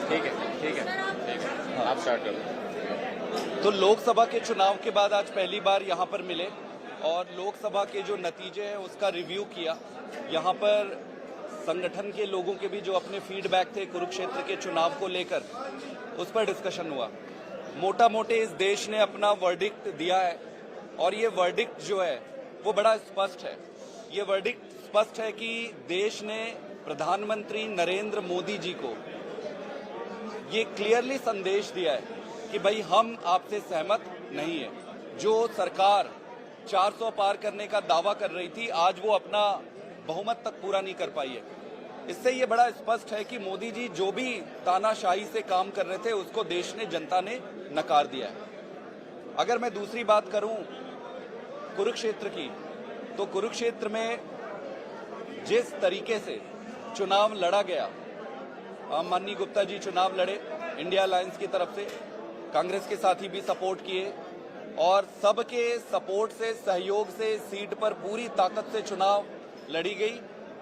ठीक है आप स्टार्ट करो। तो लोकसभा के चुनाव के बाद आज पहली बार यहाँ पर मिले और लोकसभा के जो नतीजे हैं उसका रिव्यू किया। यहाँ पर संगठन के लोगों के भी जो अपने फीडबैक थे कुरुक्षेत्र के चुनाव को लेकर, उस पर डिस्कशन हुआ। मोटा मोटे इस देश ने अपना वर्डिक्ट दिया है और ये वर्डिक्ट जो है वो बड़ा स्पष्ट है। ये वर्डिक्ट स्पष्ट है कि देश ने प्रधानमंत्री नरेंद्र मोदी जी को ये क्लियरली संदेश दिया है कि भाई हम आपसे सहमत नहीं है। जो सरकार 400 पार करने का दावा कर रही थी, आज वो अपना बहुमत तक पूरा नहीं कर पाई है। इससे ये बड़ा स्पष्ट है कि मोदी जी जो भी तानाशाही से काम कर रहे थे उसको देश ने, जनता ने नकार दिया है। अगर मैं दूसरी बात करूं कुरुक्षेत्र की, तो कुरुक्षेत्र में जिस तरीके से चुनाव लड़ा गया, माननीय गुप्ता जी चुनाव लड़े इंडिया अलायंस की तरफ से, कांग्रेस के साथी भी सपोर्ट किए और सबके सपोर्ट से, सहयोग से सीट पर पूरी ताकत से चुनाव लड़ी गई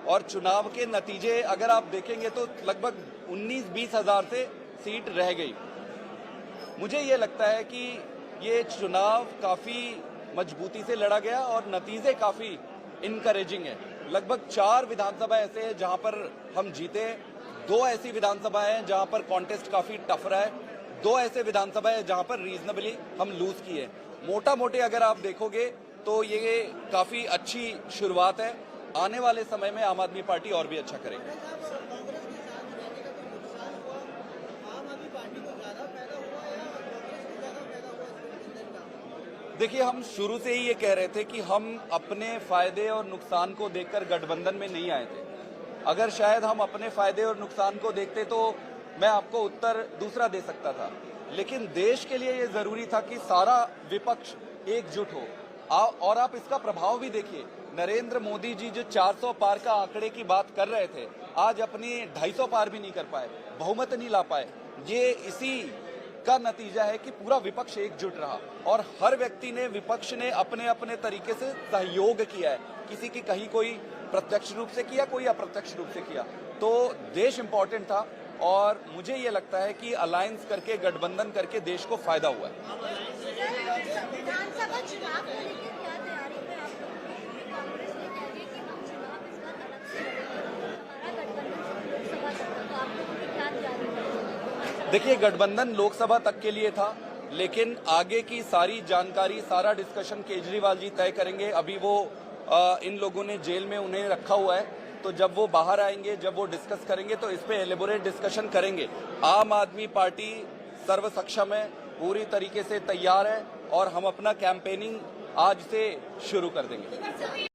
और चुनाव के नतीजे अगर आप देखेंगे तो लगभग 19-20 हजार से सीट रह गई। मुझे ये लगता है कि ये चुनाव काफी मजबूती से लड़ा गया और नतीजे काफी इनकरेजिंग है। लगभग 4 विधानसभा ऐसे हैं जहां पर हम जीते, 2 ऐसी विधानसभा हैं जहां पर कॉन्टेस्ट काफी टफ रहा है, 2 ऐसे विधानसभा है जहां पर रीजनेबली हम लूज किए। मोटा मोटे अगर आप देखोगे तो ये काफी अच्छी शुरुआत है। आने वाले समय में आम आदमी पार्टी और भी अच्छा करेगी। देखिए, हम शुरू से ही ये कह रहे थे कि हम अपने फायदे और नुकसान को देखकर गठबंधन में नहीं आए थे। अगर शायद हम अपने फायदे और नुकसान को देखते तो मैं आपको उत्तर दूसरा दे सकता था, लेकिन देश के लिए ये जरूरी था कि सारा विपक्ष एकजुट हो। और आप इसका प्रभाव भी देखिए, नरेंद्र मोदी जी जो 400 पार का आंकड़े की बात कर रहे थे, आज अपनी 250 पार भी नहीं कर पाए, बहुमत नहीं ला पाए। ये इसी का नतीजा है कि पूरा विपक्ष एकजुट रहा और हर व्यक्ति ने, विपक्ष ने अपने अपने तरीके से सहयोग किया है। किसी की कहीं कोई प्रत्यक्ष रूप से किया, कोई अप्रत्यक्ष रूप से किया। तो देश इंपॉर्टेंट था और मुझे ये लगता है कि अलायंस करके, गठबंधन करके देश को फायदा हुआ है। विधानसभा चुनाव को लेकर क्या तैयारी है आप लोगों की? कांग्रेस ने कह दिया कि हम चुनाव इस बार अलग से लड़ेंगे, हमारा गठबंधन लोकसभा तक था, तो आप लोगों की क्या तैयारी है? देखिए, गठबंधन लोकसभा तक के लिए था, लेकिन आगे की सारी जानकारी, सारा डिस्कशन केजरीवाल जी तय करेंगे। अभी वो इन लोगों ने जेल में उन्हें रखा हुआ है, तो जब वो बाहर आएंगे, जब वो डिस्कस करेंगे तो इस पे एलेबोरेट डिस्कशन करेंगे। आम आदमी पार्टी सर्व सक्षम है, पूरी तरीके से तैयार है और हम अपना कैंपेनिंग आज से शुरू कर देंगे।